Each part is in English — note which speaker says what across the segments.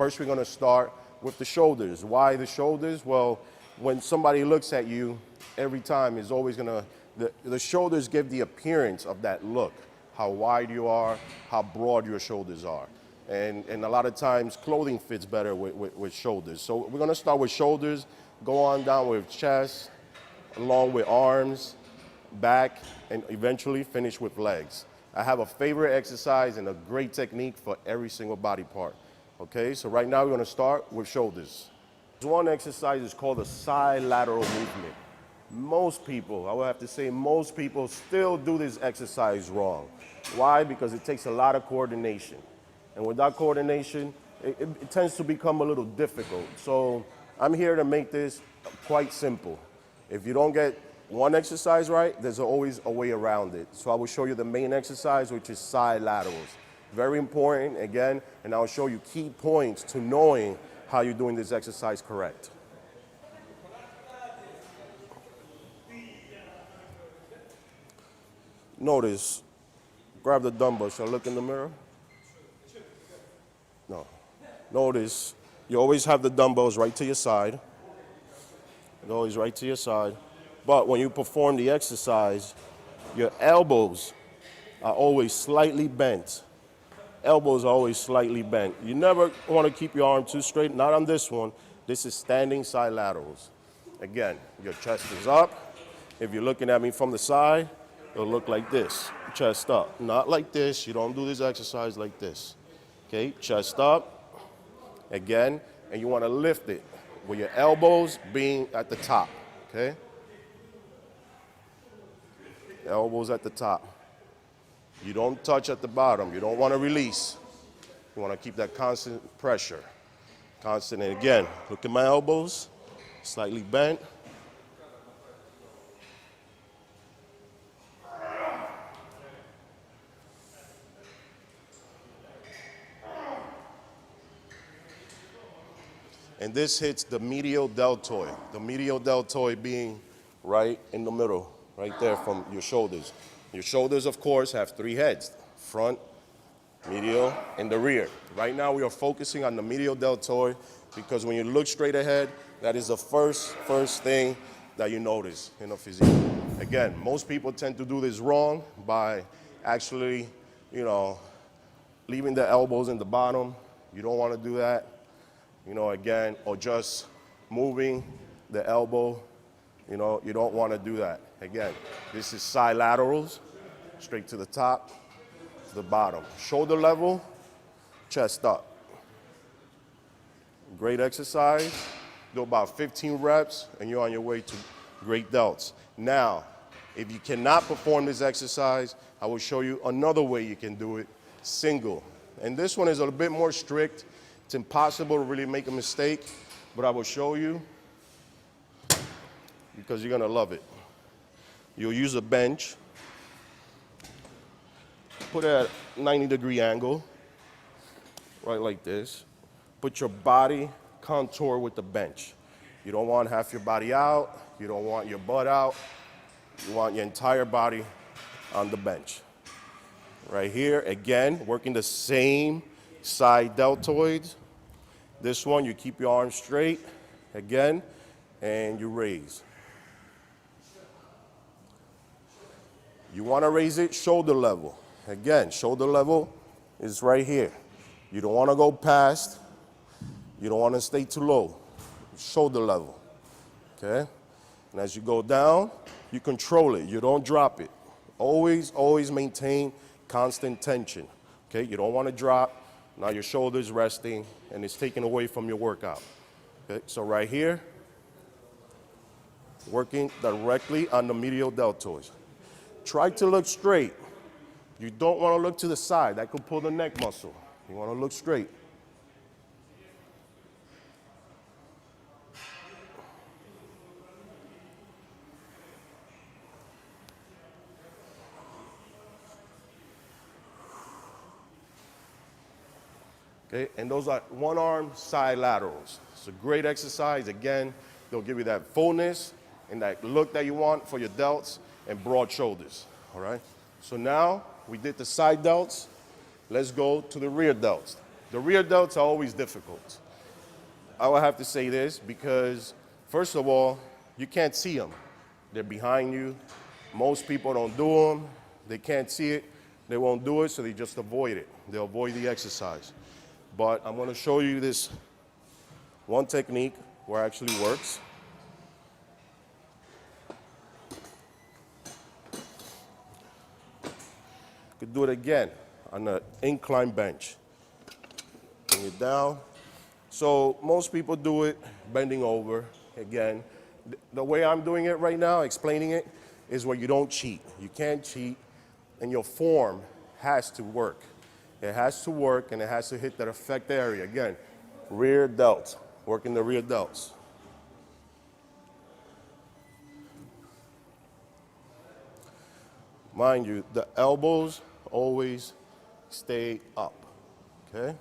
Speaker 1: First, we're gonna start with the shoulders. Why the shoulders? Well, when somebody looks at you, every time is always gonna, the shoulders give the appearance of that look, how wide you are, how broad your shoulders are. And a lot of times clothing fits better with shoulders. So we're gonna start with shoulders, go on down with chest, along with arms, back, and eventually finish with legs. I have a favorite exercise and a great technique for every single body part. Okay, so right now we're gonna start with shoulders. One exercise is called a side lateral movement. Most people, I would have to say most people still do this exercise wrong. Why? Because it takes a lot of coordination. And without coordination, it tends to become a little difficult. So I'm here to make this quite simple. If you don't get one exercise right, there's always a way around it. So I will show you the main exercise, which is side laterals. Very important, again, and I'll show you key points to knowing how you're doing this exercise correct. Notice, grab the dumbbell. Shall I look in the mirror? No. Notice, you always have the dumbbells right to your side. They're always right to your side. But when you perform the exercise, your elbows are always slightly bent. Elbows are always slightly bent. You never want to keep your arm too straight, not on this one. This is standing side laterals. Again, your chest is up. If you're looking at me from the side, it'll look like this, chest up. Not like this, you don't do this exercise like this. Okay, chest up, again, and you want to lift it with your elbows being at the top, okay? Elbows at the top. You don't touch at the bottom. You don't want to release. You want to keep that constant pressure. Constant, and again, look at my elbows, slightly bent. And this hits the medial deltoid. The medial deltoid being right in the middle, right there from your shoulders. Your shoulders, of course, have three heads: front, medial, and the rear. Right now, we are focusing on the medial deltoid because when you look straight ahead, that is the first thing that you notice in a physique. Again, most people tend to do this wrong by actually, leaving the elbows in the bottom. You don't want to do that. Again, or just moving the elbow, you don't want to do that. Again, this is side laterals, straight to the top, to the bottom. Shoulder level, chest up. Great exercise. Do about 15 reps, and you're on your way to great delts. Now, if you cannot perform this exercise, I will show you another way you can do it, single. And this one is a bit more strict. It's impossible to really make a mistake, but I will show you because you're gonna love it. You'll use a bench, put it at a 90-degree angle, right like this. Put your body contour with the bench. You don't want half your body out, you don't want your butt out, you want your entire body on the bench. Right here, again, working the same side deltoids. This one, you keep your arms straight, again, and you raise. You want to raise it shoulder level. Again, shoulder level is right here. You don't want to go past, you don't want to stay too low. Shoulder level, okay? And as you go down, you control it, you don't drop it. Always maintain constant tension, okay? You don't want to drop. Now your shoulder's resting, and it's taken away from your workout. Okay, so right here, working directly on the medial deltoids. Try to look straight. You don't want to look to the side. That could pull the neck muscle. You want to look straight. Okay, and those are one-arm side laterals. It's a great exercise. Again, they'll give you that fullness and that look that you want for your delts and broad shoulders, all right? So now we did the side delts. Let's go to the rear delts. The rear delts are always difficult. I would have to say this because, first of all, you can't see them. They're behind you. Most people don't do them. They can't see it. They won't do it, so they just avoid it. They'll avoid the exercise. But I'm going to show you this one technique where it actually works. You could do it again on an incline bench. Bring it down. So most people do it bending over. Again, the way I'm doing it right now, explaining it, is where you don't cheat. You can't cheat, and your form has to work. It has to work, and it has to hit that effect area. Again, rear delts, working the rear delts. Mind you, the elbows always stay up, okay?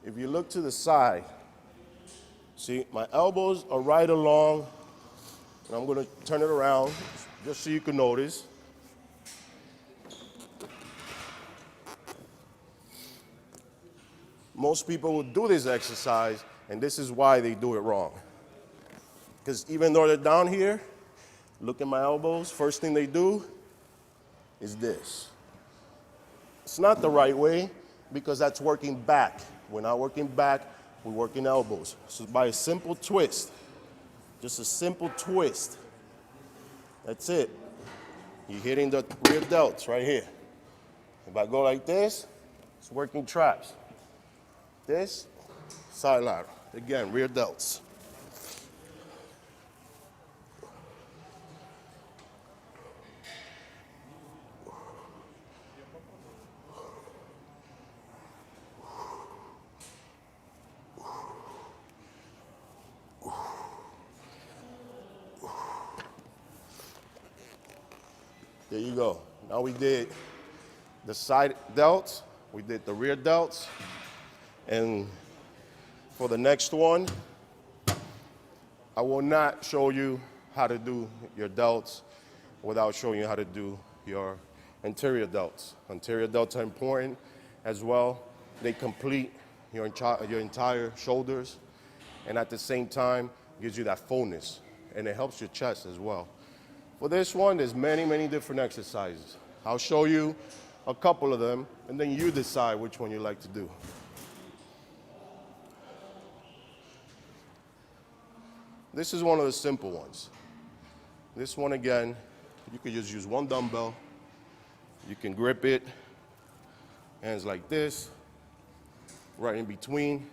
Speaker 1: If you look to the side, see, my elbows are right along, and I'm going to turn it around just so you can notice. Most people will do this exercise, and this is why they do it wrong. Because even though they're down here, look at my elbows, first thing they do is this. It's not the right way because that's working back. We're not working back, we're working elbows. So by a simple twist, just a simple twist, that's it. You're hitting the rear delts right here. If I go like this, it's working traps. This, side lateral. Again, rear delts. There you go. Now we did the side delts, we did the rear delts, and for the next one, I will not show you how to do your delts without showing you how to do your anterior delts. Anterior delts are important as well. They complete your entire shoulders, and at the same time, gives you that fullness, and it helps your chest as well. For this one, there's many, many different exercises. I'll show you a couple of them, and then you decide which one you like to do. This is one of the simple ones. This one, again, you could just use one dumbbell. You can grip it, hands like this, right in between.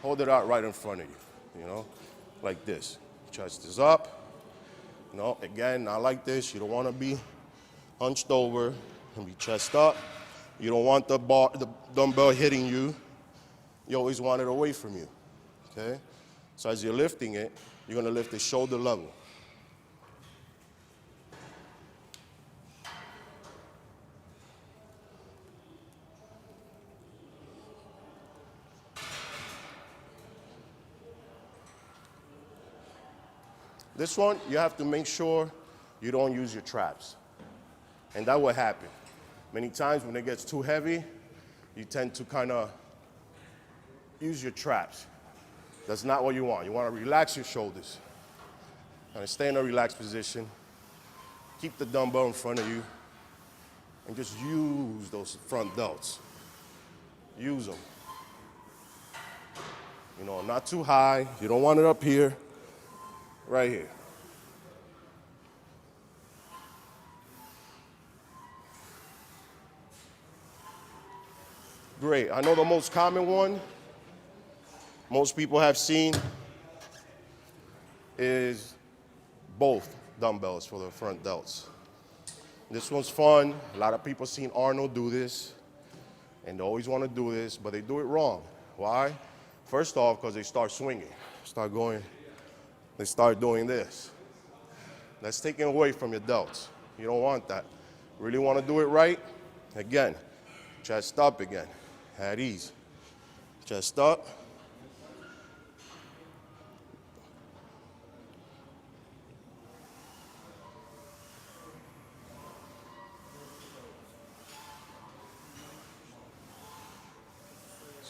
Speaker 1: Hold it out right in front of you, like this. Chest is up. Again, not like this. You don't want to be hunched over and be chest up. You don't want the dumbbell hitting you. You always want it away from you, okay? So as you're lifting it, you're going to lift it shoulder level. This one, you have to make sure you don't use your traps. And that will happen. Many times when it gets too heavy, you tend to kind of use your traps. That's not what you want. You want to relax your shoulders. Kind of stay in a relaxed position. Keep the dumbbell in front of you. And just use those front delts. Use them. Not too high. You don't want it up here. Right here. Great. I know the most common one most people have seen is both dumbbells for the front delts. This one's fun. A lot of people seen Arnold do this, and they always want to do this, but they do it wrong. Why? First off, because they start swinging, they start doing this. That's taken away from your delts. You don't want that. Really want to do it right? Again, chest up again, at ease. Chest up.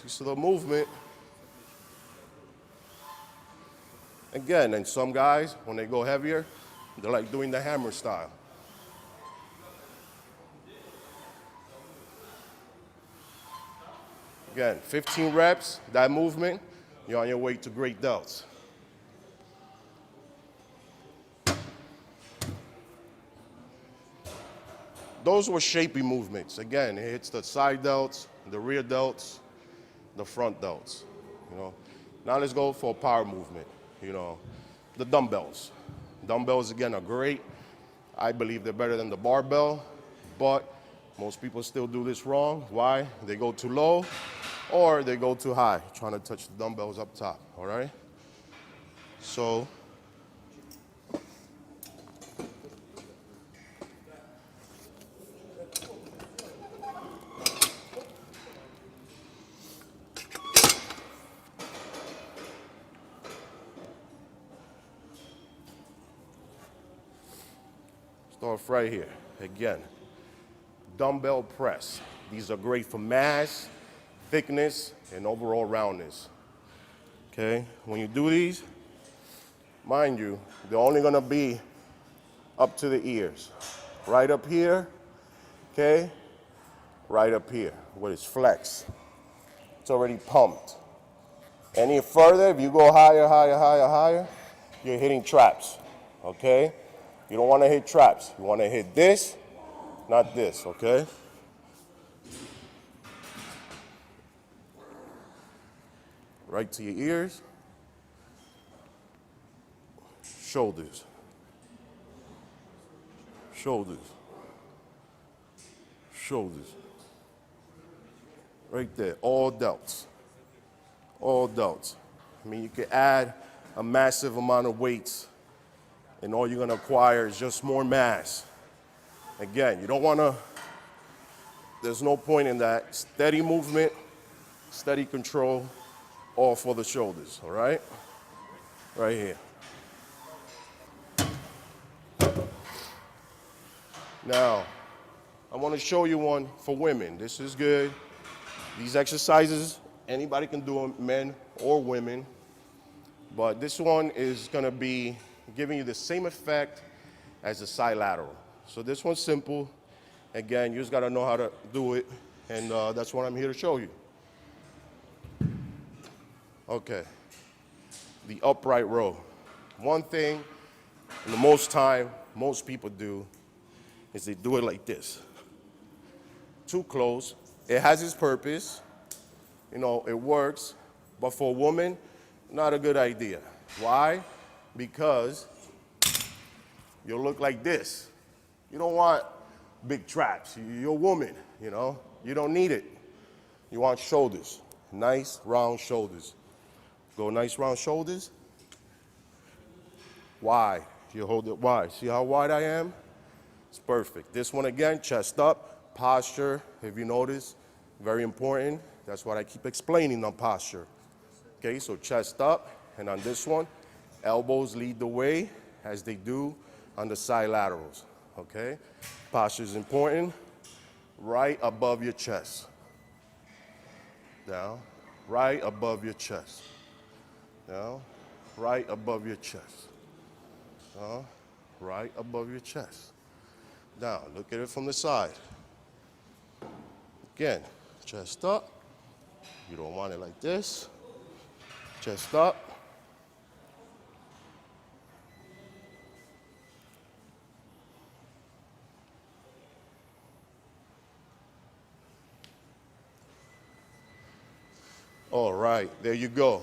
Speaker 1: See the movement. Again, and some guys, when they go heavier, they're like doing the hammer style. Again, 15 reps, that movement, you're on your way to great delts. Those were shapy movements. Again, it hits the side delts, the rear delts, the front delts. Now let's go for a power movement. The dumbbells. Dumbbells, again, are great. I believe they're better than the barbell, but most people still do this wrong. Why? They go too low or they go too high, trying to touch the dumbbells up top, all right? So, start right here. Again, dumbbell press. These are great for mass, thickness, and overall roundness. Okay, when you do these, mind you, they're only gonna be up to the ears. Right up here, okay, right up here, where it's flexed. It's already pumped. Any further, if you go higher, higher, higher, higher, you're hitting traps, okay? You don't wanna hit traps. You wanna hit this, not this, okay? Right to your ears, shoulders, shoulders, shoulders. Right there, all delts, all delts. I mean, you can add a massive amount of weights and all you're gonna acquire is just more mass. Again, you don't wanna, there's no point in that. Steady movement, steady control, all for the shoulders, all right? Right here. Now, I wanna show you one for women. This is good. These exercises, anybody can do them, men or women, but this one is gonna be giving you the same effect as the side lateral. So this one's simple. Again, you just gotta know how to do it, and that's what I'm here to show you. Okay, the upright row. One thing, and the most time, most people do, is they do it like this. Too close. It has its purpose, it works, but for a woman, not a good idea. Why? Because you'll look like this. You don't want big traps. You're a woman, you don't need it. You want shoulders, nice round shoulders. Go nice round shoulders. Wide. You hold it wide. See how wide I am? It's perfect. This one again, chest up, posture, if you notice, very important. That's what I keep explaining on posture. Okay, so chest up, and on this one, elbows lead the way as they do on the side laterals. Okay, posture is important. Right above your chest. Down, right above your chest. Down, right above your chest. Down, right above your chest. Down, look at it from the side. Again, chest up. You don't want it like this. Chest up. All right, there you go.